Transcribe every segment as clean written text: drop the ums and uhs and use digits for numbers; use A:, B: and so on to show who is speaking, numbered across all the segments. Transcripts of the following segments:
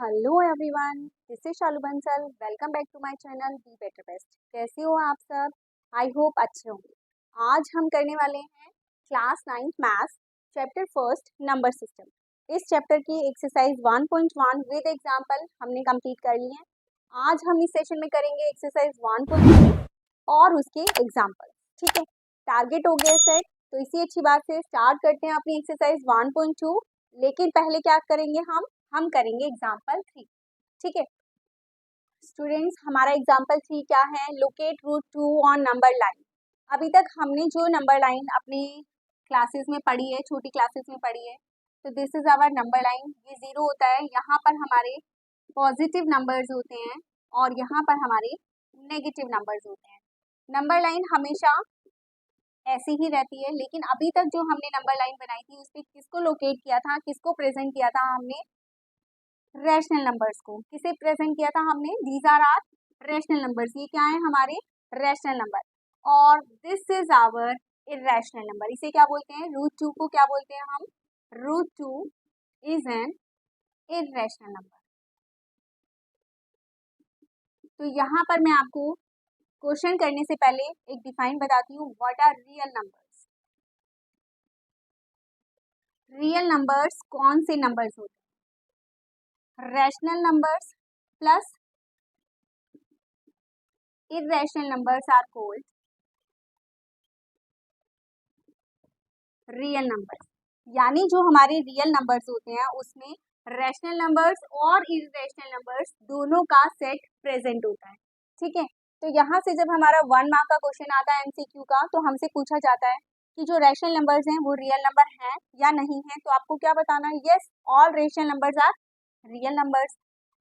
A: Hello everyone, this is Shalu Bansal. Welcome back to my channel be better best. कैसे हो आप सब? आई होप अच्छे होंगे। आज हम करने वाले हैं class 9th maths chapter first number system. इस चैप्टर की एक्सरसाइज 1.1 विद एग्जांपल हमने कंप्लीट कर ली है। आज हम इस सेशन में करेंगे एक्सरसाइज 1.2 और उसके एग्जाम्पल। ठीक है, टारगेट हो गया सेट, तो इसी अच्छी बात से स्टार्ट करते हैं अपनी एक्सरसाइज 1.2। लेकिन पहले क्या करेंगे, हम करेंगे एग्जाम्पल 3। ठीक है स्टूडेंट्स, हमारा एग्जाम्पल 3 क्या है? Locate root 2 on number line. अभी तक हमने जो नंबर लाइन अपनी क्लासेस में पढ़ी है, छोटी क्लासेस में पढ़ी है, तो this is our number line. ये 0 होता है, यहाँ पर हमारे पॉजिटिव नंबर्स होते हैं और यहाँ पर हमारे नेगेटिव नंबर्स होते हैं। नंबर लाइन हमेशा ऐसी ही रहती है, लेकिन अभी तक जो हमने नंबर लाइन बनाई थी उसमें किसको लोकेट किया था, किसको प्रेजेंट किया था हमने? रैशनल नंबर्स को। किसे प्रेजेंट किया था हमने? These are rational numbers. ये क्या है? हमारे रैशनल नंबर। और this is our irrational number. इसे क्या बोलते हैं? रूट 2 को क्या बोलते हैं हम? Root 2 is an irrational number. तो यहाँ पर मैं आपको क्वेश्चन करने से पहले एक डिफाइन बताती हूँ। What are real numbers? Real numbers कौन से नंबर्स होते हैं? Rational numbers plus irrational numbers are called real numbers. यानी जो हमारे रियल नंबर्स होते हैं उसमें रैशनल नंबर्स और इरेशनल नंबर्स दोनों का सेट प्रेजेंट होता है। ठीक है, तो यहाँ से जब हमारा 1 मार्क का क्वेश्चन आता है एमसीक्यू का, तो हमसे पूछा जाता है कि जो रैशनल नंबर्स हैं वो रियल नंबर हैं या नहीं है। तो आपको क्या बताना है? Yes, all rational numbers are real numbers.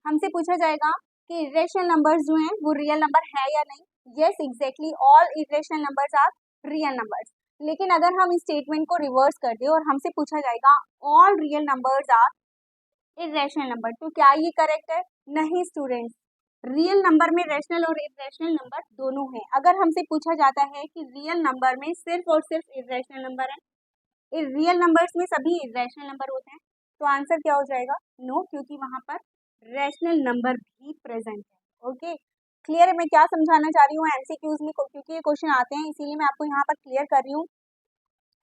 A: हमसे पूछा जाएगा कि इरेशनल नंबर्स जो हैं वो रियल नंबर है या नहीं। Yes, exactly, all irrational numbers are real numbers. लेकिन अगर हम इस स्टेटमेंट को रिवर्स कर दे और हमसे पूछा जाएगा all real numbers are irrational number, तो क्या ये करेक्ट है? नहीं स्टूडेंट्स, रियल नंबर में रैशनल और इरेशनल नंबर दोनों हैं। अगर हमसे पूछा जाता है कि रियल नंबर में सिर्फ और सिर्फ इरेशनल नंबर है, रियल नंबर्स में सभी इरेशनल नंबर होते हैं, तो आंसर क्या हो जाएगा? नो, क्योंकि वहां पर रैशनल नंबर भी प्रेजेंट है। ओके, क्लियर है मैं क्या समझाना चाह रही हूँ एमसीक्यूज में? क्योंकि ये क्वेश्चन आते हैं, इसीलिए मैं आपको यहाँ पर क्लियर कर रही हूँ।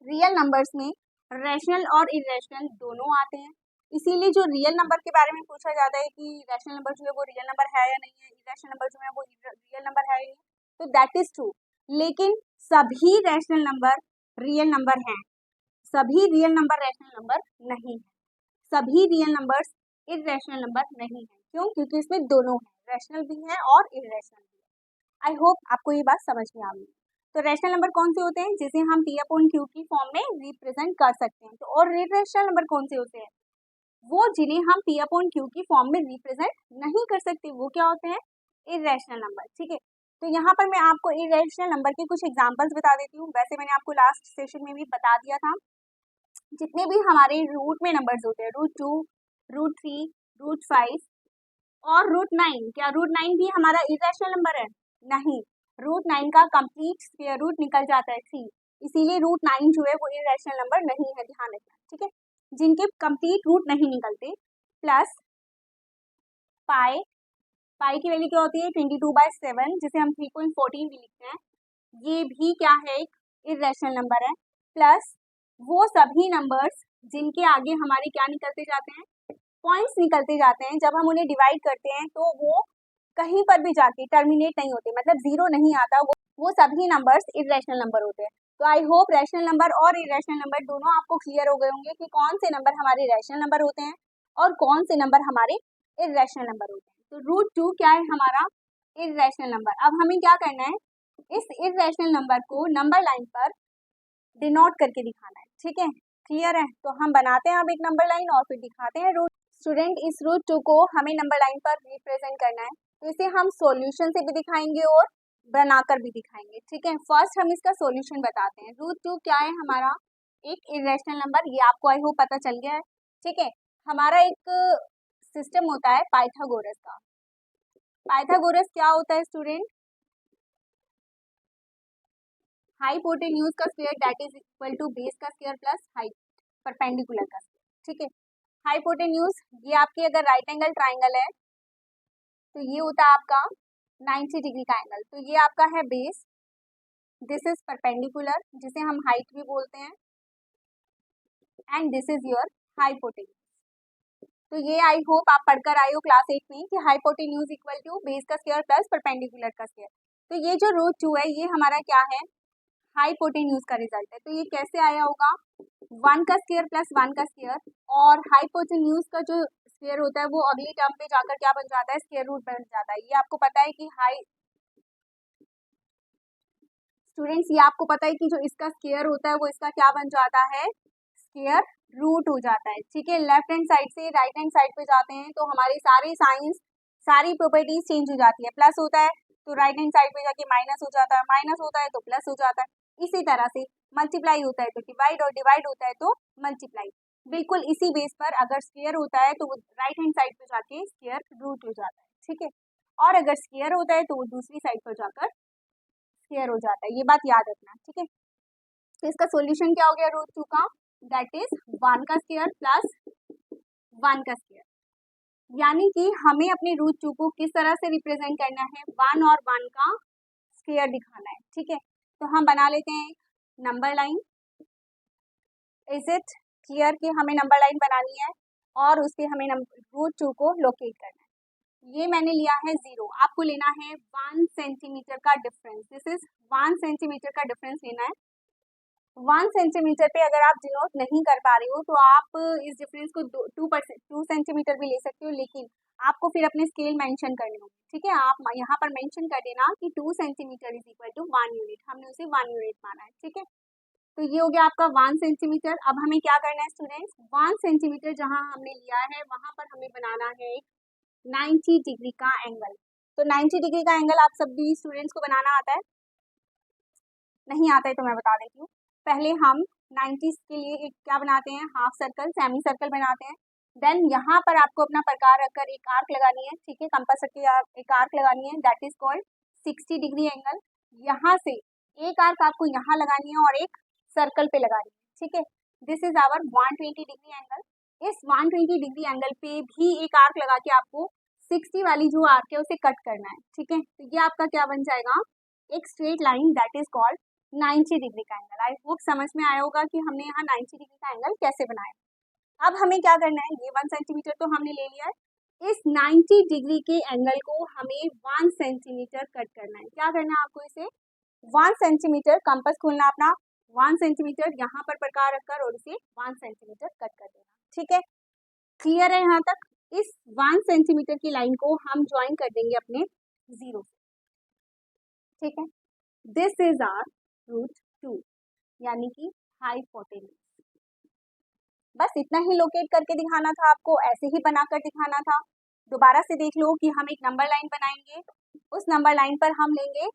A: रियल नंबर्स में रैशनल और इरेशनल दोनों आते हैं। इसीलिए जो रियल नंबर के बारे में पूछा जाता है कि रैशनल नंबर जो है वो रियल नंबर है या नहीं है, इरेशनल नंबर जो है वो रियल नंबर है या नहीं, तो दैट इज ट्रू। लेकिन सभी रैशनल नंबर रियल नंबर हैं, सभी रियल नंबर रैशनल नंबर नहीं है, सभी रियल नंबर्स इरेशनल नंबर नहीं है। क्यों? क्योंकि इसमें दोनों है, रैशनल भी है और इरेशनल भी है। आई होप आपको ये बात समझ में आ गई। तो रैशनल नंबर कौन से होते हैं? जिसे हम पी अपॉन क्यू की फॉर्म में रिप्रेजेंट कर सकते हैं। तो और इरेशनल नंबर कौन से होते हैं? वो जिन्हें हम पी अपॉन क्यू की फॉर्म में रिप्रेजेंट नहीं कर सकते, वो क्या होते हैं? Irrational number. ठीक है, तो यहाँ पर मैं आपको इरेशनल नंबर के कुछ एग्जांपल्स बता देती हूँ। वैसे मैंने आपको लास्ट सेशन में भी बता दिया था। जितने भी हमारे रूट में नंबर्स होते हैं, रूट 2, रूट 3, रूट 5 और रूट 9, क्या रूट 9 भी हमारा इरेशनल नंबर है? नहीं, रूट 9 का कंप्लीट स्क्वायर रूट निकल जाता है 3, इसीलिए रूट 9 जो है वो इरेशनल नंबर नहीं है, ध्यान रखना। ठीक है, जिनके कंप्लीट रूट नहीं निकलते। प्लस पाई, पाई की वैल्यू क्या होती है? 22/7, जिसे हम 3.14 भी लिखते हैं। ये भी क्या है? एक इरेशनल नंबर है। प्लस वो सभी नंबर्स जिनके आगे हमारे क्या निकलते जाते हैं? पॉइंट्स निकलते जाते हैं। जब हम उन्हें डिवाइड करते हैं तो वो कहीं पर भी जाके टर्मिनेट नहीं होते, मतलब जीरो नहीं आता, वो सभी नंबर्स इरेशनल नंबर होते हैं। तो आई होप रैशनल नंबर और इरेशनल नंबर दोनों आपको क्लियर हो गए होंगे कि कौन से नंबर हमारे रैशनल नंबर होते हैं और कौन से नंबर हमारे इरेशनल नंबर होते हैं। तो रूट 2 क्या है? हमारा इरेशनल नंबर। अब हमें क्या करना है? इस इरेशनल नंबर को नंबर लाइन पर डिनोट करके दिखाना है। ठीक है, क्लियर है? तो हम बनाते हैं अब एक नंबर लाइन और फिर दिखाते हैं रूट। स्टूडेंट, इस रूट 2 को हमें नंबर लाइन पर रिप्रेजेंट करना है, तो इसे हम सॉल्यूशन से भी दिखाएंगे और बनाकर भी दिखाएंगे। ठीक है, फर्स्ट हम इसका सॉल्यूशन बताते हैं। रूट 2 क्या है? हमारा एक इरेशनल नंबर, ये आपको आई होप पता चल गया है। ठीक है, हमारा एक सिस्टम होता है पाइथागोरस का। पाइथागोरस क्या होता है स्टूडेंट? हाइपोटेन्यूज का square that is equal to base का स्क्वायर प्लस हाइट परपेंडिकुलर का स्क्वायर। ठीक है, हाइपोटेन्यूज, ये आपकी अगर राइट एंगल ट्राइंगल है तो ये होता है आपका 90 डिग्री का एंगल। तो ये आपका है बेस, दिस इज परपेंडिकुलर जिसे हम हाइट भी बोलते हैं, and this is your hypotenuse. तो ये आई होप आप पढ़कर आए हो क्लास 8 में कि हाइपोटेन्यूज इक्वल टू बेस का स्क्वायर प्लस परपेंडिकुलर का स्क्वायर। तो ये जो रूट 2 है ये हमारा क्या है, हाइपोटेन्यूज का रिजल्ट है। तो ये कैसे आया होगा, 1 का स्क्वायर प्लस 1 का स्क्वायर, और हाइपोटेन्यूज का जो स्क्वायर होता है वो अगली टर्म पे जाकर क्या बन जाता है, स्क्वायर रूट बन जाता है। ये आपको पता है कि स्टूडेंट्स ये आपको पता है कि जो इसका स्क्वायर होता है वो इसका क्या बन जाता है, स्क्वायर रूट हो जाता है। ठीक है, लेफ्ट हैंड साइड से राइट हैंड साइड पे जाते हैं तो हमारी सारी साइंस, सारी प्रॉपर्टीज चेंज हो जाती है। प्लस होता है तो राइट हैंड साइड पे जाके माइनस हो जाता है, माइनस होता है तो प्लस हो जाता है। इसी तरह से मल्टीप्लाई होता है तो डिवाइड, और डिवाइड होता है तो मल्टीप्लाई। बिल्कुल इसी बेस पर अगर स्क्वायर होता है तो वो राइट हैंड साइड पे जाके स्क्वायर रूट हो जाता है। ठीक है, और अगर स्क्वायर होता है तो वो दूसरी साइड पर जाकर स्क्वायर हो जाता है। ये बात याद रखना। ठीक है, तो इसका सॉल्यूशन क्या हो गया रूट 2 का, दैट इज 1 का स्क्वायर प्लस 1 का स्क्वायर। यानी कि हमें अपने रूट 2 को किस तरह से रिप्रेजेंट करना है, 1 और 1 का स्क्वायर दिखाना है। ठीक है, तो हम बना लेते हैं number line. Is it clear कि हमें नंबर लाइन बनानी है और उस पर हमें रूट 2 को लोकेट करना है। ये मैंने लिया है 0, आपको लेना है 1 सेंटीमीटर का डिफरेंस। दिस इज 1 सेंटीमीटर का डिफरेंस लेना है। 1 सेंटीमीटर पे अगर आप डिनोट नहीं कर पा रहे हो तो आप इस डिफरेंस को 2 सेंटीमीटर भी ले सकते हो, लेकिन आपको फिर अपने स्केल मेंशन करने होंगे। ठीक है, आप यहाँ पर मेंशन कर देना कि 2 centimetre is equal to 1 unit, हमने उसे 1 यूनिट माना है। ठीक है, तो ये हो गया आपका 1 सेंटीमीटर। अब हमें क्या करना है स्टूडेंट्स, 1 सेंटीमीटर जहाँ हमने लिया है वहाँ पर हमें बनाना है एक 90 डिग्री का एंगल। तो 90 डिग्री का एंगल आप सभी स्टूडेंट्स को बनाना आता है? नहीं आता है तो मैं बता देती हूँ। पहले हम 90 के लिए एक क्या बनाते हैं, हाफ सर्कल, सेमी सर्कल बनाते हैं। देन यहाँ पर आपको अपना प्रकार रखकर एक आर्क लगानी है। ठीक है, कंपास रख के एक आर्क लगानी है, that is called 60 degree angle. यहाँ से एक आर्क आपको यहाँ लगानी है और एक सर्कल पे लगानी है। ठीक है, this is our 120 degree angle. इस 120 डिग्री एंगल पे भी एक आर्क लगा के आपको 60 वाली जो आर्क है उसे कट करना है। ठीक है, तो ये आपका क्या बन जाएगा, एक straight line, that is called 90 degree का एंगल। आई होप समझ में आया होगा कि हमने यहाँ 90 डिग्री का एंगल कैसे बनाया। अब हमें क्या करना है, ये 1 सेंटीमीटर तो हमने ले लिया है, इस 90 डिग्री के एंगल को हमें 1 सेंटीमीटर कट करना है। क्या करना है आपको, इसे 1 सेंटीमीटर, कंपास खोलना अपना, 1 सेंटीमीटर यहाँ पर प्रकार रखकर और इसे 1 सेंटीमीटर कट कर देना। ठीक है, क्लियर है यहाँ तक? इस 1 सेंटीमीटर की लाइन को हम ज्वाइन कर देंगे अपने 0 से। ठीक है, दिस इज आवर रूट 2 यानी कि हाइपोटेन्यूज। बस इतना ही लोकेट करके दिखाना था आपको, ऐसे ही बनाकर दिखाना था। दोबारा से देख लो कि हम एक नंबर लाइन बनाएंगे, उस नंबर लाइन पर हम लेंगे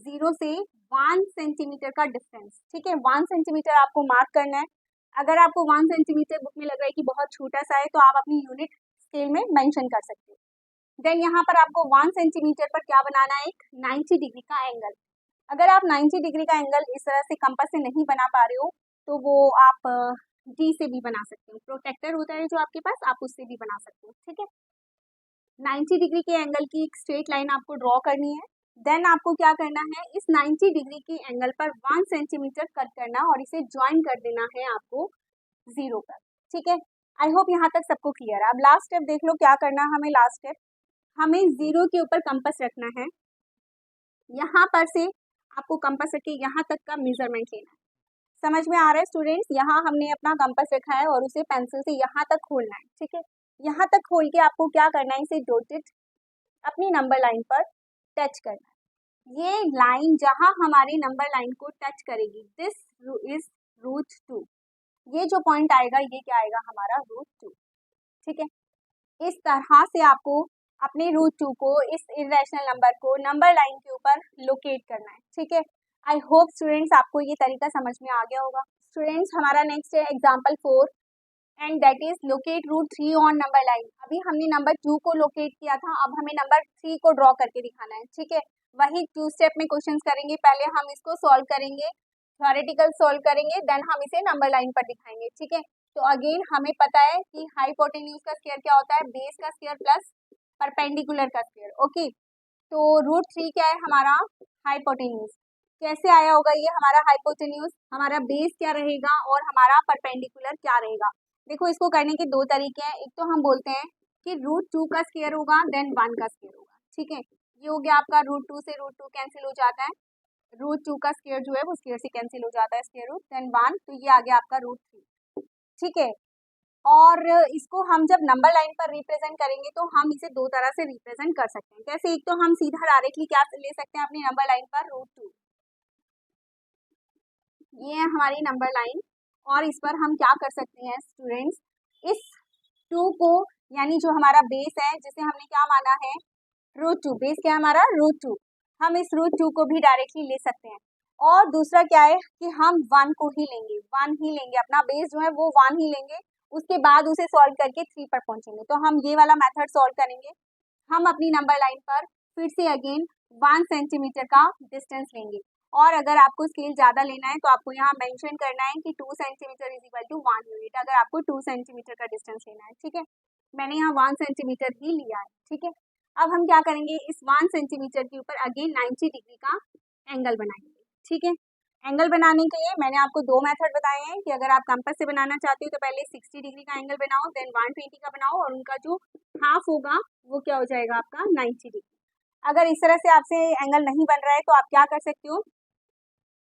A: 0 से 1 सेंटीमीटर का डिफरेंस। ठीक है, 1 सेंटीमीटर आपको मार्क करना है। अगर आपको 1 सेंटीमीटर बुक में लग रहा है कि बहुत छोटा सा है तो आप अपनी यूनिट स्केल में मेंशन कर सकते हो। देन यहाँ पर आपको 1 सेंटीमीटर पर क्या बनाना है, एक 90 डिग्री का एंगल। अगर आप 90 डिग्री का एंगल इस तरह से कंपास से नहीं बना पा रहे हो तो वो आप डी से भी बना सकते हो, प्रोटेक्टर होता है जो आपके पास, आप उससे भी बना सकते हो। ठीक है, 90 डिग्री के एंगल की एक स्ट्रेट लाइन आपको ड्रॉ करनी है। देन आपको क्या करना है, इस 90 डिग्री के एंगल पर 1 सेंटीमीटर कट करना और इसे ज्वाइन कर देना है आपको 0 पर। ठीक है, आई होप यहाँ तक सबको क्लियर है। अब लास्ट स्टेप देख लो, क्या करना है हमें। लास्ट स्टेप, हमें 0 के ऊपर कंपास रखना है, यहाँ पर से आपको कंपास रख के यहाँ तक का मेजरमेंट लेना है। समझ में आ रहा है स्टूडेंट्स? यहाँ हमने अपना कंपास रखा है और उसे पेंसिल से यहाँ तक खोलना है। ठीक है, यहाँ तक खोल के आपको क्या करना है, इसे डॉटेड अपनी नंबर लाइन पर टच करना है। ये लाइन जहाँ हमारी नंबर लाइन को टच करेगी, दिस इज रूट 2। ये जो पॉइंट आएगा ये क्या आएगा, हमारा रूट 2। ठीक है, इस तरह से आपको अपने रूट 2 को, इस इरेशनल नंबर को नंबर लाइन के ऊपर लोकेट करना है। ठीक है, आई होप स्टूडेंट्स आपको ये तरीका समझ में आ गया होगा। स्टूडेंट्स हमारा नेक्स्ट है example 4 and that is locate root 3 on number line. अभी हमने नंबर 2 को लोकेट किया था, अब हमें नंबर 3 को ड्रॉ करके दिखाना है। ठीक है, वही 2 स्टेप में क्वेश्चंस करेंगे। पहले हम इसको सॉल्व करेंगे, थ्योरेटिकल सॉल्व करेंगे, देन हम इसे नंबर लाइन पर दिखाएंगे। ठीक है, तो अगेन हमें पता है कि हाइपोटेन्यूज का स्क्वायर क्या होता है, बेस का स्क्वायर प्लस परपेंडिकुलर का स्क्वायर। ओके, तो √3 क्या है हमारा हाइपोटेन्यूज। कैसे आया होगा ये हमारा हाइपोटेन्यूज, हमारा बेस क्या रहेगा और हमारा परपेंडिकुलर क्या रहेगा। देखो इसको करने के दो तरीके हैं, एक तो हम बोलते हैं कि √2 का स्क्वायर होगा देन 1 का स्क्वायर होगा। ठीक है, ये हो गया आपका √2 से √2 कैंसिल हो जाता है, √2 का स्क्वायर जो है वो स्क्वायर से कैंसिल हो जाता है, स्क्वायर रूट देन 1, तो ये आ गया आपका √3। ठीक है, और इसको हम जब नंबर लाइन पर रिप्रेजेंट करेंगे तो हम इसे दो तरह से रिप्रेजेंट कर सकते हैं। कैसे, एक तो हम सीधा डायरेक्टली क्या ले सकते हैं अपनी नंबर लाइन पर √2, ये है हमारी नंबर लाइन, और इस पर हम क्या कर सकते हैं स्टूडेंट्स, इस 2 को यानी जो हमारा बेस है जिसे हमने क्या माना है √2, बेस क्या है हमारा √2, हम इस √2 को भी डायरेक्टली ले सकते हैं। और दूसरा क्या है कि हम 1 को ही लेंगे, 1 ही लेंगे, अपना बेस जो है वो 1 ही लेंगे, उसके बाद उसे सॉल्व करके 3 पर पहुंचेंगे। तो हम ये वाला मेथड सॉल्व करेंगे, हम अपनी नंबर लाइन पर फिर से अगेन 1 सेंटीमीटर का डिस्टेंस लेंगे, और अगर आपको स्केल ज़्यादा लेना है तो आपको यहाँ मेंशन करना है कि 2 centimetre is equal to 1 unit, अगर आपको 2 सेंटीमीटर का डिस्टेंस लेना है। ठीक है, मैंने यहाँ 1 सेंटीमीटर ही लिया है। ठीक है, अब हम क्या करेंगे, इस 1 सेंटीमीटर के ऊपर अगेन 90 डिग्री का एंगल बनाएंगे। ठीक है, एंगल बनाने के लिए मैंने आपको दो मेथड बताए हैं कि अगर आप कंपास से बनाना चाहते हो तो पहले 60 डिग्री का एंगल बनाओ, देन 120 का बनाओ, और उनका जो हाफ होगा वो क्या हो जाएगा आपका 90 डिग्री। अगर इस तरह से आपसे एंगल नहीं बन रहा है तो आप क्या कर सकते हो,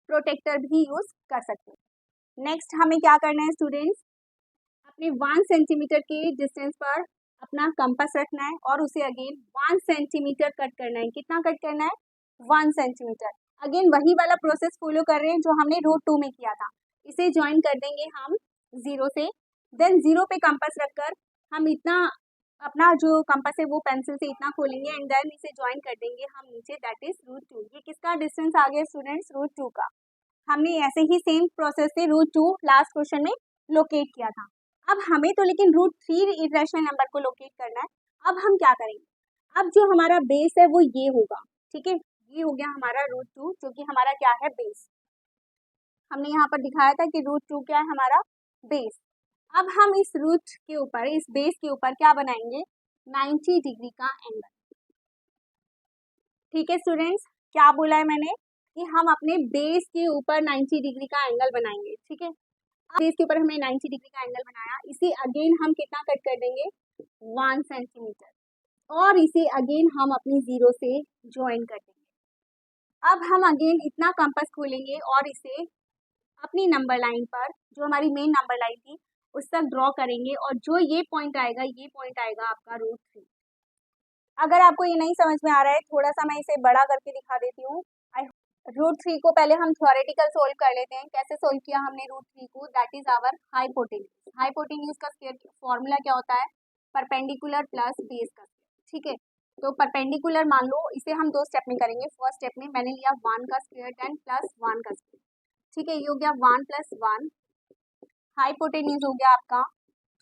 A: प्रोटेक्टर भी यूज कर सकते हो। नेक्स्ट हमें क्या करना है स्टूडेंट्स, अपने 1 सेंटीमीटर के डिस्टेंस पर अपना कंपास रखना है और उसे अगेन 1 सेंटीमीटर कट करना है। कितना कट करना है, 1 सेंटीमीटर। अगेन वही वाला प्रोसेस फॉलो कर रहे हैं जो हमने √2 में किया था, इसे ज्वाइन कर देंगे हम 0 से, देन 0 पे कंपास रखकर हम इतना अपना जो कंपास है वो पेंसिल से इतना खोलेंगे एंड देन इसे ज्वाइन कर देंगे हम नीचे, दैट इज √2। ये किसका डिस्टेंस आ गया स्टूडेंट्स, √2 का। हमने ऐसे ही सेम प्रोसेस से √2 लास्ट क्वेश्चन में लोकेट किया था। अब हमें तो लेकिन √3 इरेशनल नंबर को लोकेट करना है। अब हम क्या करेंगे, अब जो हमारा बेस है वो ये होगा। ठीक है, ये हो गया हमारा √2 जो कि हमारा क्या है बेस, हमने यहाँ पर दिखाया था कि √2 क्या है हमारा बेस। अब हम इस रूट के ऊपर, इस बेस के ऊपर क्या बनाएंगे, 90 डिग्री का एंगल। ठीक है स्टूडेंट्स, क्या बोला है मैंने कि हम अपने बेस के ऊपर 90 डिग्री का एंगल बनाएंगे। ठीक है, बेस के ऊपर हमने 90 डिग्री का एंगल बनाया, इसे अगेन हम कितना कट कर देंगे, 1 सेंटीमीटर, और इसे अगेन हम अपनी 0 से ज्वाइन कर देंगे। अब हम अगेन इतना कंपास खोलेंगे और इसे अपनी नंबर लाइन पर, जो हमारी मेन नंबर लाइन थी, उस तक ड्रॉ करेंगे, और जो ये पॉइंट आएगा, ये पॉइंट आएगा आपका √3। अगर आपको ये नहीं समझ में आ रहा है, थोड़ा सा मैं इसे बड़ा करके दिखा देती हूँ। √3 को पहले हम थ्योरेटिकल सोल्व कर लेते हैं। कैसे सोल्व किया हमने √3 को, that is our hypotenuse. Hypotenuse का स्क्वायर फॉर्मूला क्या होता है, परपेंडिकुलर प्लस बेस का स्क्वायर। ठीक है, तो परपेंडिकुलर मान लो, इसे हम दो स्टेप में करेंगे। फर्स्ट स्टेप में मैंने लिया 1 का स्क्वायर देन प्लस 1 का स्क्वायर। ठीक है, ये हो गया 1 + 1, हाइपोटेन्यूज हो गया आपका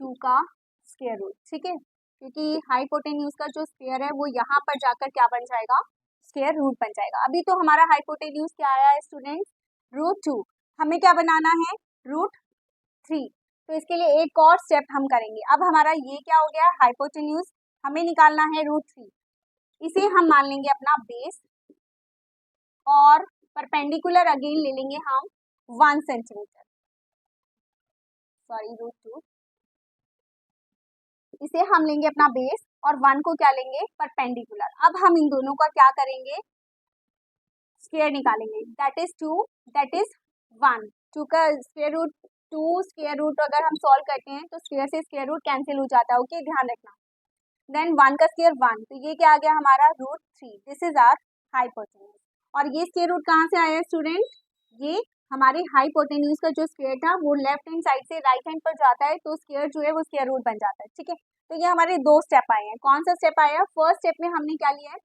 A: 2 का स्क्वायर रूट। ठीक है, क्योंकि हाइपोटेन्यूज का जो स्क्वायर है वो यहाँ पर जाकर क्या बन जाएगा, स्क्वायर रूट बन जाएगा। अभी तो हमारा हाइपोटेन्यूज क्या आया है स्टूडेंट्स, √2। हमें क्या बनाना है, √3। तो इसके लिए एक और स्टेप हम करेंगे। अब हमारा ये क्या हो गया, हाइपोटेन्यूज, हमें निकालना है √3। इसे हम मान लेंगे अपना बेस, और परपेंडिकुलर अगेन ले लेंगे हम 1 सेंटीमीटर, सॉरी √2। इसे हम लेंगे अपना बेस और 1 को क्या लेंगे, परपेंडिकुलर। अब हम इन दोनों का क्या करेंगे, स्क्वायर निकालेंगे, दैट इज 2, दैट इज 1। 2 का स्क्वायर रूट 2, स्क्वायर रूट अगर हम सॉल्व करते हैं तो स्क्वायर से स्क्वायर रूट कैंसिल हो जाता है। ओके, ध्यान रखना। देन 1 का स्क्वायर 1, तो ये क्या आ गया हमारा √3। This is our hypotenuse. और ये स्क्वायर रूट कहाँ से आया है स्टूडेंट, ये हमारे हाइपोटेन्यूज का जो स्क्वायर था वो लेफ्ट हैंड साइड से राइट हैंड पर जाता है, तो स्क्वायर जो है वो स्क्वायर रूट बन जाता है। ठीक है, तो ये हमारे दो स्टेप आए हैं। कौन सा स्टेप आया, फर्स्ट स्टेप में हमने क्या लिया है,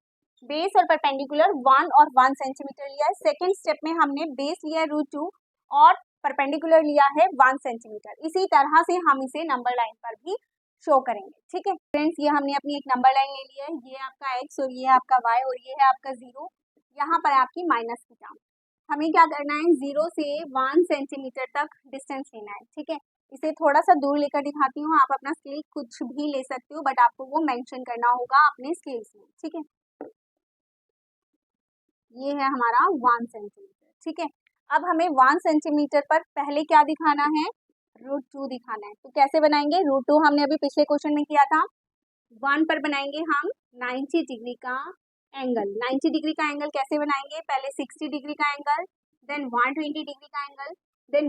A: बेस और परपेंडिकुलर 1 और 1 सेंटीमीटर लिया है। सेकेंड स्टेप में हमने बेस लिया है √2 और परपेंडिकुलर लिया है 1 सेंटीमीटर। इसी तरह से हम इसे नंबर लाइन पर भी शो करेंगे। ठीक है फ्रेंड्स, ये हमने अपनी एक नंबर लाइन ले ली है, ये आपका x और ये आपका y और ये है आपका 0, यहाँ पर आपकी माइनस की टर्म। हमें क्या करना है, 0 से 1 सेंटीमीटर तक डिस्टेंस लेना है। ठीक है, इसे थोड़ा सा दूर लेकर दिखाती हूँ, आप अपना स्केल कुछ भी ले सकते हो बट आपको वो मेंशन करना होगा अपने स्केल्स में, ठीक है। ये है हमारा 1 सेंटीमीटर, ठीक है। अब हमें 1 सेंटीमीटर पर पहले क्या दिखाना है, √2 दिखाना है। तो कैसे बनाएंगे, √2 हमने अभी पिछले क्वेश्चन में किया था। 1 पर बनाएंगे हम 90 डिग्री का एंगल। 90 डिग्री का एंगल कैसे बनाएंगे, पहले 60 डिग्री का एंगल, देन 120 डिग्री का एंगल, देन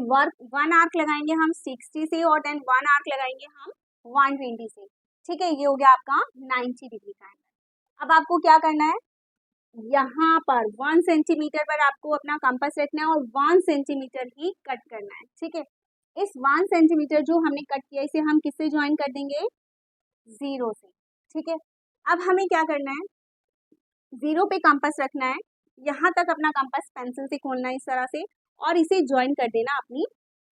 A: 1 आर्क लगाएंगे हम 60 से और देन 1 आर्क लगाएंगे हम 120 से, ठीक है। ये हो गया आपका 90 डिग्री का एंगल। अब आपको क्या करना है, यहाँ पर 1 सेंटीमीटर पर आपको अपना कंपास रखना है और 1 सेंटीमीटर ही कट करना है, ठीक है। इस 1 सेंटीमीटर जो हमने कट किया इसे हम किससे ज्वाइन कर देंगे, 0 से, ठीक है। अब हमें क्या करना है, 0 पे कंपास रखना है, यहाँ तक अपना कंपास पेंसिल से खोलना है इस तरह से और इसे ज्वाइन कर देना अपनी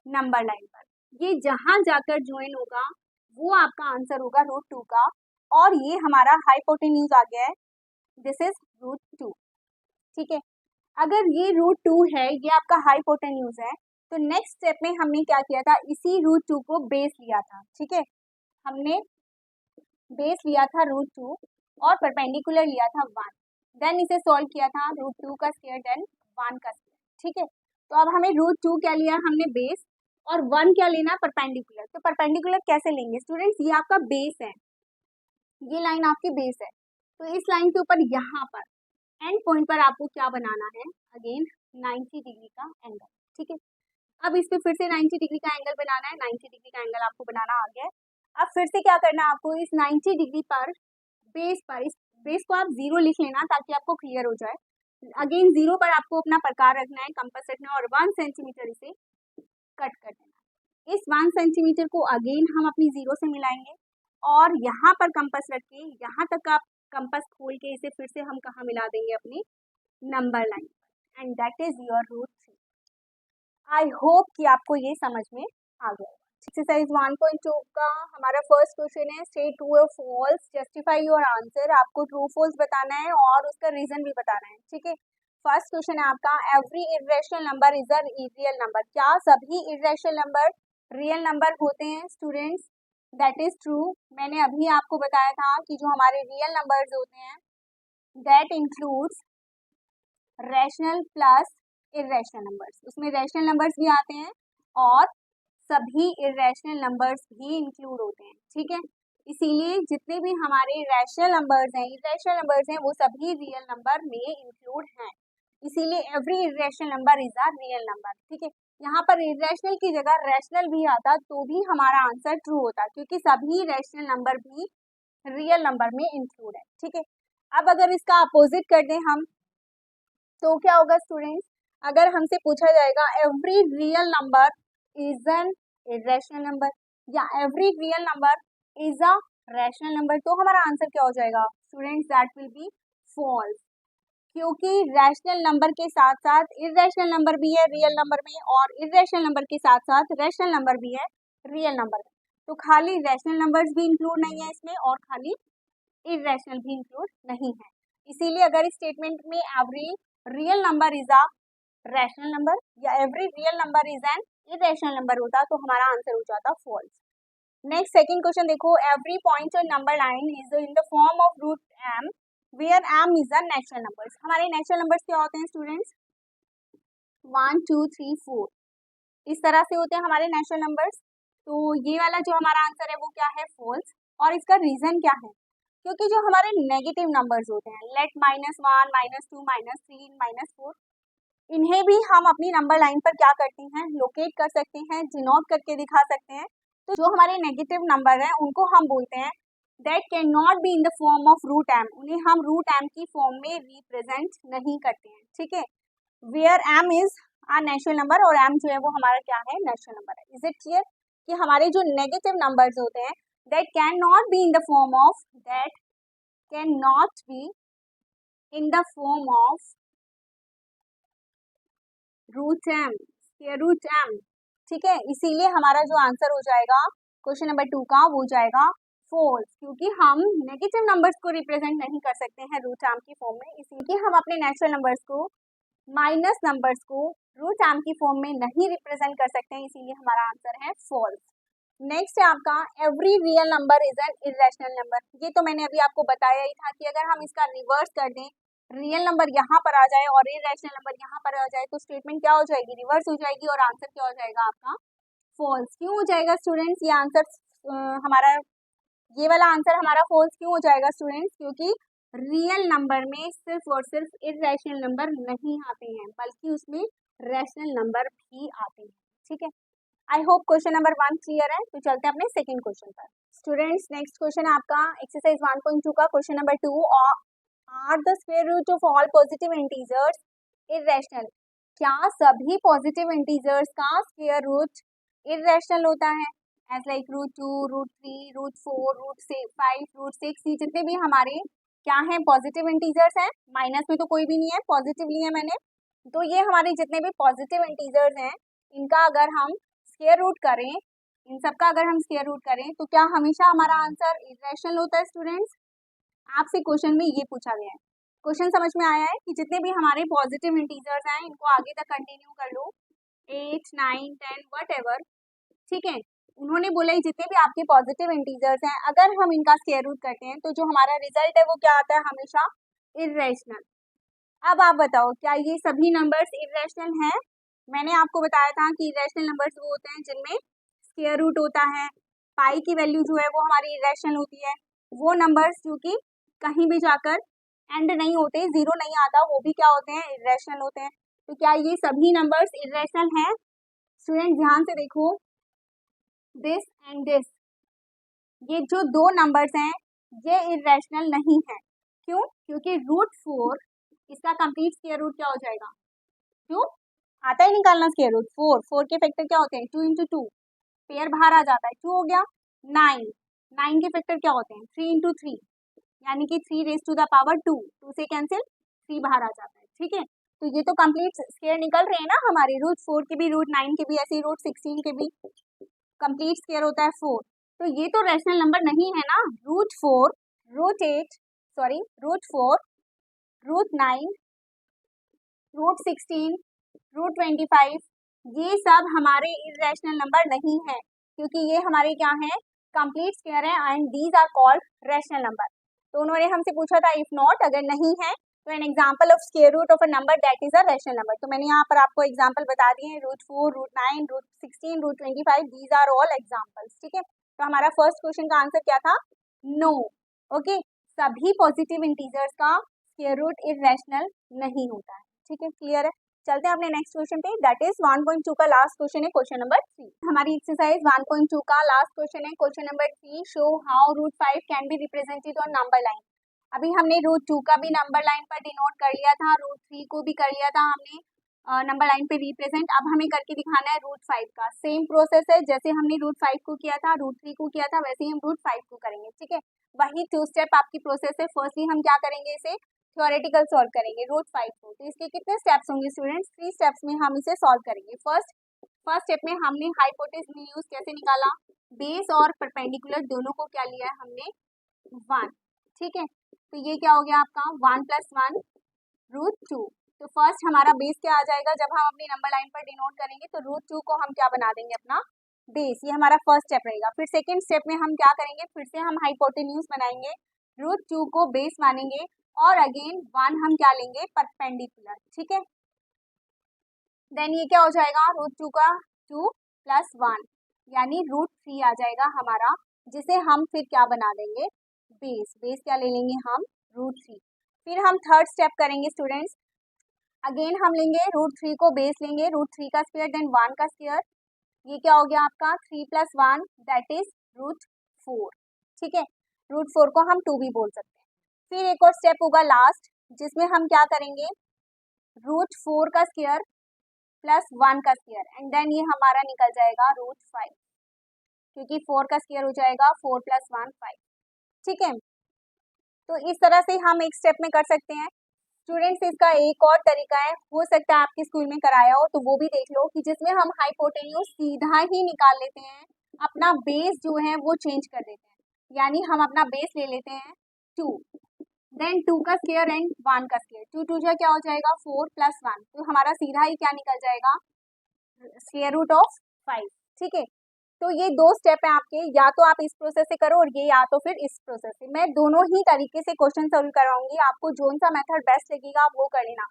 A: नंबर लाइन पर। ये जहाँ जाकर ज्वाइन होगा वो आपका आंसर होगा √2 का, और ये हमारा हाइपोटेन्यूज आ गया है, दिस इज √2, ठीक है। अगर ये √2 है, ये आपका हाइपोटेन्यूज है, तो नेक्स्ट स्टेप में हमने क्या किया था, इसी √2 को बेस लिया था, ठीक है। हमने बेस लिया था √2 और परपेंडिकुलर लिया था 1, देन इसे सॉल्व किया था √2 का स्क्वायर देन 1 का स्क्वायर, ठीक है। तो अब हमें √2 क्या लिया हमने बेस और 1 क्या लेना परपेंडिकुलर। तो परपेंडिकुलर कैसे लेंगे स्टूडेंट्स, ये आपका बेस है, ये लाइन आपकी बेस है, तो इस लाइन के ऊपर यहाँ पर एंड पॉइंट पर आपको क्या बनाना है, अगेन 90 डिग्री का एंगल, ठीक है। अब इस पे फिर से 90 डिग्री का एंगल बनाना है, 90 डिग्री का एंगल आपको बनाना आ गया है। अब फिर से क्या करना है आपको, इस 90 डिग्री पर इस बेस को आप 0 लिख लेना ताकि आपको क्लियर हो जाए। अगेन 0 पर आपको अपना प्रकार रखना है, कंपास रखना है और 1 सेंटीमीटर इसे कट कर देना। इस 1 सेंटीमीटर को अगेन हम अपनी 0 से मिलाएंगे और यहाँ पर कंपास रख के यहाँ तक आप कंपास खोल के इसे फिर से हम कहाँ मिला देंगे, अपनी number line, and that is your √3। I hope कि आपको ये समझ में आ गया। एक्सरसाइज 1.2 का हमारा फर्स्ट क्वेश्चन है, स्टेट ट्रू और फॉल्स, जस्टिफाई योर आंसर। आपको ट्रू फॉल्स बताना है और उसका रीजन भी बताना है, ठीक है। फर्स्ट क्वेश्चन है आपका, every irrational number is a real number. क्या सभी इरेशनल नंबर रियल नंबर होते हैं स्टूडेंट्स, दैट इज ट्रू। मैंने अभी आपको बताया था कि जो हमारे रियल नंबर्स होते हैं that includes rational plus irrational numbers, उसमें रैशनल नंबर्स भी आते हैं और सभी इरेशनल नंबर्स भी इंक्लूड होते हैं, ठीक है। इसीलिए जितने भी हमारे रैशनल नंबर्स हैं, इरेशनल नंबर्स हैं, वो सभी रियल नंबर में इंक्लूड हैं। इसीलिए every irrational number is a real number, ठीक है। यहाँ पर इरेशनल की जगह रैशनल भी आता तो भी हमारा आंसर ट्रू होता, क्योंकि सभी रैशनल नंबर भी रियल नंबर में इंक्लूड है, ठीक है। अब अगर इसका अपोजिट कर दें हम तो क्या होगा स्टूडेंट्स, अगर हमसे पूछा जाएगा every real number is an irrational number या every real number is a rational number, तो हमारा आंसर क्या हो जाएगा students, that will be false, क्योंकि रैशनल नंबर के साथ साथ इरेशनल नंबर भी है रियल नंबर में और इरेशनल नंबर के साथ साथ रैशनल नंबर भी है रियल नंबर में। तो खाली रैशनल नंबर्स भी इंक्लूड नहीं है इसमें और खाली इरेशनल भी इंक्लूड नहीं है। इसीलिए अगर इस स्टेटमेंट में every real number is a rational number या every real number is an irrational number होता तो हमारा आंसर हो जाता फॉल्स। नेक्स्ट सेकंड क्वेश्चन देखो, every point on number line is in the form of √m where m is a natural numbers. हमारे natural numbers क्या होते हैं स्टूडेंट्स, 1 2 3 4 इस तरह से होते हैं हमारे नेचुरल नंबर्स। तो ये वाला जो हमारा आंसर है वो क्या है, फॉल्स। और इसका रीजन क्या है, क्योंकि जो हमारे नेगेटिव नंबर्स होते हैं लेट -1 -2 -3 -4, इन्हें भी हम अपनी नंबर लाइन पर क्या करते हैं, लोकेट कर सकते हैं, डिनोट करके दिखा सकते हैं। तो जो हमारे नेगेटिव नंबर हैं उनको हम बोलते हैं that can not be in the form of √m, उन्हें हम √m की फॉर्म में रिप्रेजेंट नहीं करते हैं, ठीक है। Where m is a natural number और m जो है वो हमारा क्या है, नेचुरल नंबर है। इज इट क्लियर कि हमारे जो नेगेटिव नंबर्स होते हैं that can not be in the form of √m, ठीक है। इसीलिए हमारा जो आंसर हो जाएगा क्वेश्चन नंबर 2 का वो जाएगा फॉल्स, क्योंकि हम नेगेटिव नंबर्स को रिप्रेजेंट नहीं कर सकते हैं √m की फॉर्म में, इसीलिए हम अपने नेचुरल नंबर्स को माइनस नंबर्स को √m की फॉर्म में नहीं रिप्रेजेंट कर सकते हैं, इसीलिए हमारा आंसर है फॉल्स। नेक्स्ट है आपका every real number is an irrational number. ये तो मैंने अभी आपको बताया ही था कि अगर हम इसका रिवर्स कर दें, रियल नंबर यहाँ पर आ जाए और इरेशनल नंबर यहाँ पर आ जाए, तो स्टेटमेंट क्या हो जाएगी, रिवर्स हो जाएगी और आंसर क्या हो जाएगा आपका, फॉल्स। क्यों हो जाएगा स्टूडेंट्स ये आंसर हमारा, ये वाला आंसर हमारा फॉल्स क्यों हो जाएगा स्टूडेंट्स, क्योंकि रियल नंबर में सिर्फ और सिर्फ इरेशनल नंबर नहीं आते हैं, बल्कि उसमें रैशनल नंबर भी आते हैं। ठीक है, I hope question number 1 clear है। तो चलते हैं अपने सेकंड क्वेश्चन पर। स्टूडेंट्स नेक्स्ट क्वेश्चन है आपका एक्सरसाइज 1.2 का question number 2, are the square root of all positive integers irrational. क्या सभी पॉजिटिव इंटीजर्स का स्क्वायर रूट इरेशनल होता है? As like root 2, root 3, root 4, root 5, root 6, ये जितने भी हमारे क्या हैं पॉजिटिव इंटीजर्स हैं, माइनस में तो कोई भी नहीं है, पॉजिटिव लिए मैंने, तो ये हमारे जितने भी पॉजिटिव इंटीजर्स हैं, इनका अगर हम स्क्वायर रूट करें, इन सब का अगर हम स्क्वायर रूट करें, तो क्या हमेशा हमारा आंसर इरेशनल होता है स्टूडेंट्स? आपसे क्वेश्चन में ये पूछा गया है। क्वेश्चन समझ में आया है कि जितने भी हमारे पॉजिटिव इंटीजर्स हैं, इनको आगे तक कंटिन्यू कर लो, 8, 9, 10 वट, ठीक है। उन्होंने बोला ही जितने भी आपके पॉजिटिव इंटीजर्स हैं, अगर हम इनका स्क्वायर रूट करते हैं, तो जो हमारा रिजल्ट है वो क्या आता है, हमेशा इरेशनल। अब आप बताओ क्या ये सभी नंबर्स इरेशनल हैं? मैंने आपको बताया था कि इरेशनल नंबर्स वो होते हैं जिनमें स्क्वायर रूट होता है, पाई की वैल्यू जो है वो हमारी इरेशनल होती है, वो नंबर्स जो कि कहीं भी जाकर एंड नहीं होते, जीरो नहीं आता, वो भी क्या होते हैं, इरेशनल होते हैं। तो क्या ये सभी नंबर्स इरेशनल हैं? स्टूडेंट ध्यान से देखो, दिस एंड दिस, ये जो दो नंबर्स हैं ये इरेशनल नहीं है। क्यों? क्योंकि रूट 4 इसका कंप्लीट स्क्वायर रूट क्या हो जाएगा, क्यों आता ही निकालना स्क्वायर रूट, 4 के फैक्टर क्या होते हैं, 2 इंटू 2, पेयर बाहर आ जाता है, 2 हो गया, 9 के फैक्टर क्या होते हैं, 3 इंटू 3, यानी कि 3 रेज टू द पावर 2, 2 से कैंसिल 3 बाहर आ जाता है। ठीक है, तो ये तो कंप्लीट स्क्वायर निकल रहे हैं ना हमारे, रूट 4 के भी, रूट 9 के भी, ऐसे ही रूट 16 के भी कंप्लीट स्क्वायर होता है 4। तो ये तो रैशनल नंबर नहीं है ना, root 4, root 8, sorry root 4, root 9, root 16, root 25, ये सब हमारे इरेशनल नंबर नहीं है, क्योंकि ये हमारे क्या है, कंप्लीट स्क्वायर है, and these are called rational number. तो उन्होंने हमसे पूछा था इफ नॉट, अगर नहीं है तो an example of square root of a number that is a rational number. तो मैंने यहाँ पर आपको एग्जाम्पल बता दिए हैं, root 4, root 9, root 16, root 25, these are all examples. ठीक है, तो हमारा फर्स्ट क्वेश्चन का आंसर क्या था, नो। ओके, सभी पॉजिटिव इंटीजर्स का स्क्वायर रूट इरेशनल नहीं होता है। ठीक है, क्लियर है। चलते हैं अपने नेक्स्ट क्वेश्चन पे, दैट इज 1.2 का लास्ट क्वेश्चन है, क्वेश्चन नंबर 3। हमारी एक्सरसाइज 1.2 का लास्ट क्वेश्चन है, question number 3, show how root 5 can be represented on number line. अभी हमने रूट 2 का भी नंबर लाइन पर डिनोट कर लिया था, रूट 3 को भी कर लिया था हमने नंबर लाइन पे रिप्रेजेंट। अब हमें करके दिखाना है रूट 5 का। सेम प्रोसेस है, जैसे हमने रूट 5 को किया था, रूट 3 को किया था, वैसे ही हम रूट 5 को करेंगे। ठीक है, वही 2 स्टेप आपकी प्रोसेस है। फर्स्टली हम क्या करेंगे, इसे थ्योरेटिकल सॉल्व करेंगे रूट 5 को। तो इसके कितने स्टेप्स होंगे स्टूडेंट्स, 3 स्टेप्स में हम इसे सॉल्व करेंगे। फर्स्ट स्टेप में हमने हाइपोटेन्यूज कैसे निकाला, बेस और परपेंडिकुलर दोनों को क्या लिया है हमने, 1। ठीक है, तो ये क्या हो गया आपका 1 + 1 रूट 2। तो फर्स्ट हमारा बेस क्या आ जाएगा, जब हम अपनी नंबर लाइन पर डिनोट करेंगे तो रूट 2 को हम क्या बना देंगे, अपना बेस। ये हमारा फर्स्ट स्टेप रहेगा। फिर सेकंड स्टेप में हम क्या करेंगे, फिर से हम हाइपोटेन्यूज बनाएंगे, रूट 2 को बेस मानेंगे, और अगेन 1 हम क्या लेंगे, परपेंडिकुलर। ठीक है, देन ये क्या हो जाएगा, रूट 2 का 2 + 1, यानी रूट 3 आ जाएगा हमारा, जिसे हम फिर क्या बना देंगे, बेस। बेस क्या ले लेंगे हम, रूट 3। फिर हम थर्ड स्टेप करेंगे स्टूडेंट्स, अगेन हम लेंगे रूट 3 को बेस लेंगे, रूट 3 का स्क्वायर, देन 1 का स्क्वायर, ये क्या हो गया आपका 3 + 1 दैट इज रूट 4। ठीक है, रूट 4 को हम 2 भी बोल सकते हैं। फिर एक और स्टेप होगा लास्ट, जिसमें हम क्या करेंगे, रूट 4 का स्क्वायर + 1 का स्क्वायर, एंड देन ये हमारा निकल जाएगा रूट 5, क्योंकि 4 का स्क्वायर हो जाएगा 4 + 1 5। ठीक है, तो इस तरह से हम एक स्टेप में कर सकते हैं। स्टूडेंट्स इसका एक और तरीका है, हो सकता है आपके स्कूल में कराया हो, तो वो भी देख लो, कि जिसमें हम हाइपोटेन्यूज सीधा ही निकाल लेते हैं, अपना बेस जो है वो चेंज कर देते हैं। यानी हम अपना बेस ले लेते हैं 2, देन 2 का स्क्वायर एंड 1 का स्क्वायर, 2 2 जा क्या हो जाएगा 4 + 1, तो हमारा सीधा ही क्या निकल जाएगा, स्क्वायर रूट ऑफ 5। ठीक है, तो ये 2 स्टेप है आपके, या तो आप इस प्रोसेस से करो और ये या तो फिर इस प्रोसेस से। मैं दोनों ही तरीके से क्वेश्चन सॉल्व कराऊंगी, आपको जोन सा मेथड बेस्ट लगेगा आप वो कर लेना।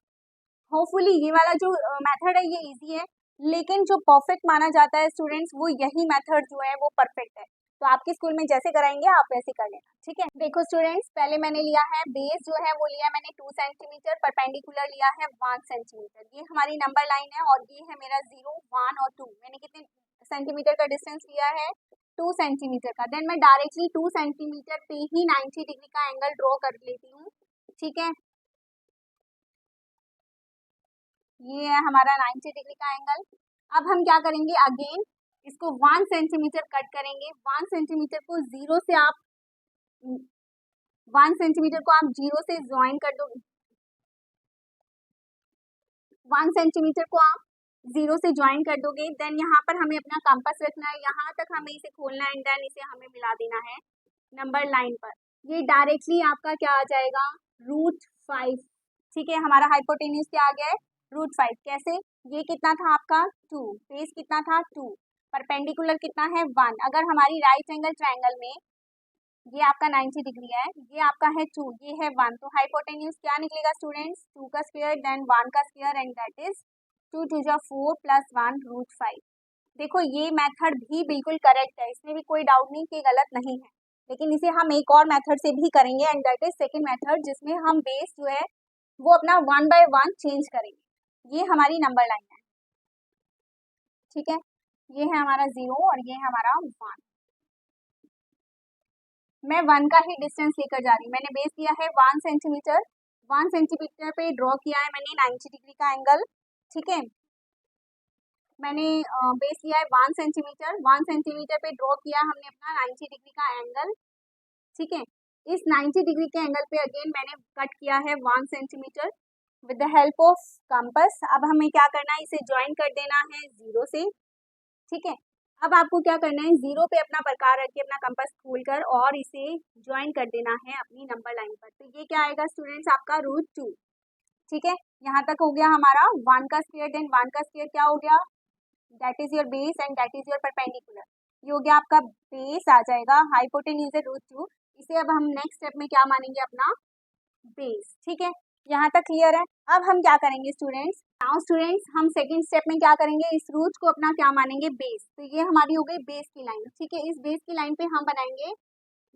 A: होपफुली ये वाला जो मेथड है ये इजी है, लेकिन जो परफेक्ट माना जाता है स्टूडेंट्स, वो यही मेथड जो है वो परफेक्ट है। तो आपके स्कूल में जैसे कराएंगे आप वैसे कर लेना, ठीक है। देखो स्टूडेंट्स, पहले मैंने लिया है बेस जो है वो लिया मैंने 2 सेंटीमीटर, परपेंडिकुलर लिया है 1 सेंटीमीटर। ये हमारी नंबर लाइन है और ये है मेरा 0, 1 और 2। मैंने कितने सेंटीमीटर का डिस्टेंस लिया है? 2 सेंटीमीटर का। देन मैं डायरेक्टली 2 सेंटीमीटर पे ही 90 डिग्री का एंगल ड्रॉ कर लेती हूँ, ठीक है। ये है हमारा 90 डिग्री का एंगल। अब हम क्या करेंगे, अगेन इसको 1 सेंटीमीटर कट करेंगे। 1 सेंटीमीटर को 0 से आप 1 सेंटीमीटर को आप 0 से ज्वाइन कर दो। 1 सेंटीमीटर को आप 0 से ज्वाइन कर दोगे। देन यहाँ पर हमें अपना कंपास रखना है, यहाँ तक हमें इसे खोलना है, देन इसे हमें मिला देना है नंबर लाइन पर। ये डायरेक्टली आपका क्या आ जाएगा, √5, ठीक है। हमारा हाइपोटेन्यूज क्या आ गया है, √5। कैसे, ये कितना था आपका 2, बेस कितना था 2, परपेंडिकुलर कितना है 1। अगर हमारी राइट एंगल ट्रायंगल में ये आपका 90 डिग्री है, ये आपका है 2, ये है 1, तो हाइपोटेन्यूज क्या निकलेगा स्टूडेंट्स, 2 का स्क्वायर देन 1 का स्क्वायर एंड दैट इज 2 2 जा 4 + 1 √5। देखो ये मेथड भी बिल्कुल करेक्ट है, इसमें भी कोई डाउट नहीं कि गलत नहीं है, लेकिन इसे हम एक और मेथड से भी करेंगे and that is second method, जिसमें हम बेस जो है वो अपना 1 बाय 1 चेंज करेंगे। ये हमारी नंबर लाइन है, ठीक है। ये है हमारा 0 और ये है हमारा 1। मैं 1 का ही डिस्टेंस लेकर जा रही हूँ। मैंने बेस लिया है 1 सेंटीमीटर, 1 सेंटीमीटर पे ड्रॉ किया है मैंने 90 डिग्री का एंगल, ठीक है। मैंने बेस लिया है 1 सेंटीमीटर, 1 सेंटीमीटर पे ड्रॉ किया हमने अपना 90 डिग्री का एंगल, ठीक है। इस 90 डिग्री के एंगल पे अगेन मैंने कट किया है 1 centimetre with the help of compass. अब हमें क्या करना है, इसे ज्वाइन कर देना है 0 से, ठीक है। अब आपको क्या करना है, 0 पे अपना प्रकार रख के अपना कंपास खोलकर और इसे ज्वाइन कर देना है अपनी नंबर लाइन पर। तो ये क्या आएगा स्टूडेंट्स, आपका √2, ठीक है। यहाँ तक हो गया हमारा 1 का स्क्वायर, देन 1 का स्क्वायर क्या हो गया, that is your base and that is your perpendicular. ये हो गया आपका बेस आ जाएगा, हाइपोटेन्यूज है √2। इसे अब हम नेक्स्ट स्टेप में क्या मानेंगे, अपना बेस, ठीक है। यहाँ तक क्लियर है। अब हम क्या करेंगे स्टूडेंट्स, नाउ स्टूडेंट्स हम सेकंड स्टेप में क्या करेंगे, इस रूट को अपना क्या मानेंगे, बेस। तो ये हमारी हो गई बेस की लाइन, ठीक है। इस बेस की लाइन पे हम बनाएंगे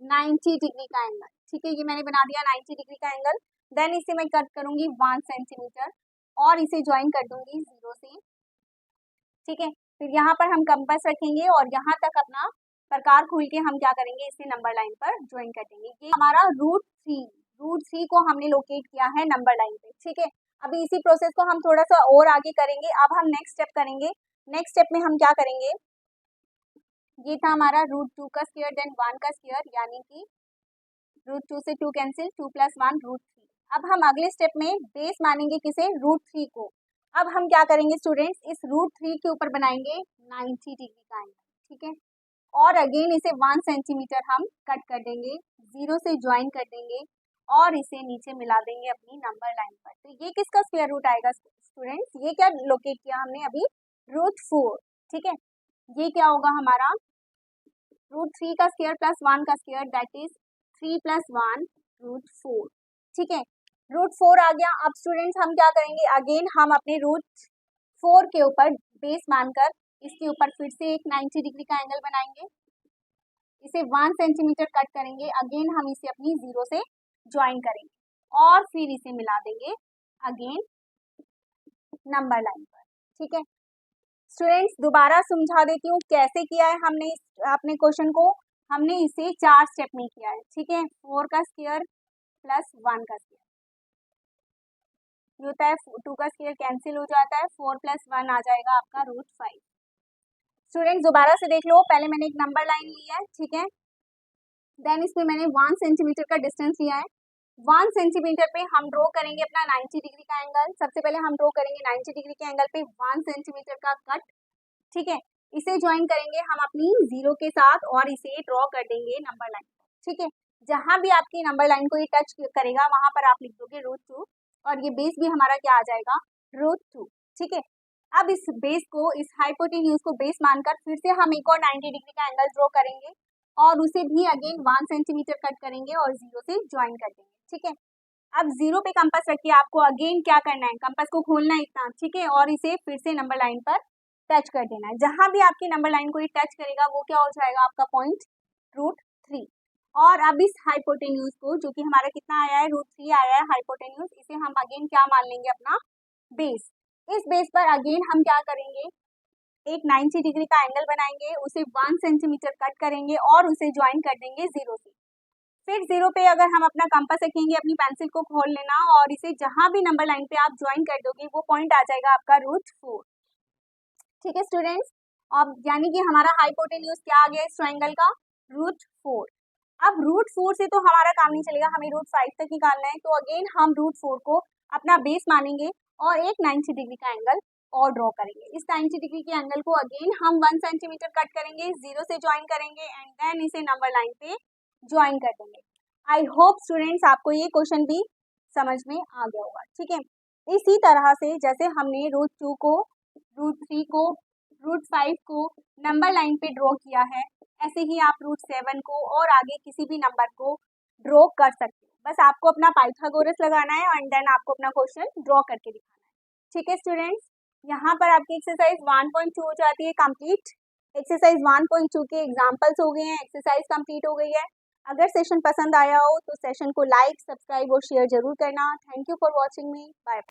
A: 90 डिग्री का एंगल, ठीक है। ये मैंने बना दिया 90 डिग्री का एंगल। देन इसे मैं कट करूंगी 1 सेंटीमीटर और इसे ज्वाइन कर दूंगी 0 से, ठीक है। फिर यहाँ पर हम कंपास रखेंगे और यहाँ तक अपना प्रकार खोल के हम क्या करेंगे, इसे नंबर लाइन पर ज्वाइन कर देंगे। ये हमारा √3 को हमने लोकेट किया है नंबर लाइन पे, ठीक है। अभी इसी प्रोसेस को हम थोड़ा सा और आगे करेंगे। अब हम नेक्स्ट स्टेप करेंगे। नेक्स्ट स्टेप में हम क्या करेंगे, ये था हमारा √2 का स्क्वायर देन 1 का स्क्वायर, यानी कि √2 से 2 कैंसिल, 2 + 1 √3। अब हम अगले स्टेप में बेस मानेंगे किसे, √3 को। अब हम क्या करेंगे स्टूडेंट्स, इस √3 के ऊपर बनाएंगे 90 डिग्री का एंगल, ठीक है। और अगेन इसे 1 सेंटीमीटर हम कट कर देंगे, 0 से ज्वाइन कर देंगे और इसे नीचे मिला देंगे अपनी नंबर लाइन पर। तो ये किसका स्क्वायर रूट आएगा स्टूडेंट्स, ये क्या लोकेट किया हमने अभी, √4, ठीक है। ये क्या होगा हमारा, √3 का स्क्वायर प्लस 1 का स्क्वायर दैट इज 3 + 1 √4, ठीक है। √4 आ गया। अब स्टूडेंट्स हम क्या करेंगे, अगेन हम अपने √4 के ऊपर बेस मानकर इसके ऊपर फिर से एक 90 डिग्री का एंगल बनाएंगे। इसे 1 सेंटीमीटर कट करेंगे, अगेन हम इसे अपनी 0 से ज्वाइन करेंगे और फिर इसे मिला देंगे अगेन नंबर लाइन पर, ठीक है। स्टूडेंट्स दोबारा समझा देती हूँ कैसे किया है हमने अपने क्वेश्चन को। हमने इसे 4 स्टेप में किया है, ठीक है। 4 का स्क्वायर प्लस 1 का स्क्वायर, ये होता है 2 का स्क्वायर कैंसिल हो जाता है, 4 + 1 आ जाएगा आपका √5। स्टूडेंट्स दोबारा से देख लो, पहले मैंने एक नंबर लाइन ली है, ठीक है। देन इसमें मैंने 1 सेंटीमीटर का डिस्टेंस लिया है। 1 सेंटीमीटर पे हम ड्रॉ करेंगे अपना 90 डिग्री का एंगल। सबसे पहले हम ड्रॉ करेंगे 90 डिग्री के एंगल पे 1 सेंटीमीटर का कट, ठीक है। इसे ज्वाइन करेंगे हम अपनी 0 के साथ और इसे ड्रॉ कर देंगे नंबर लाइन, ठीक है। जहां भी आपकी नंबर लाइन को ये टच करेगा वहां पर आप लिख दोगे √2 और ये बेस भी हमारा क्या आ जाएगा, √2, ठीक है। अब इस बेस को, इस हाइपोटेन्यूज को बेस मानकर फिर से हम एक और 90 डिग्री का एंगल ड्रॉ करेंगे और उसे भी अगेन 1 सेंटीमीटर कट करेंगे और 0 से ज्वाइन कर देंगे, ठीक है। अब 0 पे कंपास रखिए, आपको अगेन क्या करना है, कंपास को खोलना है इतना, ठीक है, और इसे फिर से नंबर लाइन पर टच कर देना है। जहां भी आपकी नंबर लाइन को ये टच करेगा वो क्या हो जाएगा, आपका पॉइंट √3। और अब इस हाइपोटेन्यूज को, जो कि हमारा कितना आया है, √3 आया है हाइपोटेन्यूज, इसे हम अगेन क्या मान लेंगे, अपना बेस। इस बेस पर अगेन हम क्या करेंगे, एक 90 डिग्री का एंगल बनाएंगे, उसे 1 सेंटीमीटर कट करेंगे और उसे ज्वाइन कर देंगे 0 से। फिर 0 पे अगर हम अपना कंपास रखेंगे, अपनी पेंसिल को खोल लेना और इसे जहां भी नंबर लाइन पे आप ज्वाइन कर दोगे वो पॉइंट आ जाएगा आपका √4, ठीक है स्टूडेंट्स। अब यानी कि हमारा हाइपोटेन्यूज क्या आ गया इस ट्रायंगल का, √4। अब √4 से तो हमारा काम नहीं चलेगा, हमें √5 तक निकालना है। तो अगेन हम √4 को अपना बेस मानेंगे और एक 90 डिग्री का एंगल और ड्रॉ करेंगे। इस 90 डिग्री के एंगल को अगेन हम 1 सेंटीमीटर कट करेंगे, 0 से ज्वाइन करेंगे एंड देन इसे नंबर लाइन पे ज्वाइन कर देंगे। आई होप स्टूडेंट्स आपको ये क्वेश्चन भी समझ में आ गया होगा, ठीक है। इसी तरह से जैसे हमने √2 को, √3 को, √5 को नंबर लाइन पे ड्रॉ किया है, ऐसे ही आप √7 को और आगे किसी भी नंबर को ड्रॉ कर सकते हो। बस आपको अपना पाइथागोरस लगाना है एंड देन आपको अपना क्वेश्चन ड्रॉ करके दिखाना है, ठीक है स्टूडेंट्स। यहाँ पर आपकी एक्सरसाइज 1.2 हो जाती है कंप्लीट। एक्सरसाइज 1.2 के एग्जाम्पल्स हो गए हैं, एक्सरसाइज कंप्लीट हो गई है। अगर सेशन पसंद आया हो तो सेशन को लाइक, सब्सक्राइब और शेयर जरूर करना। Thank you for watching me, bye.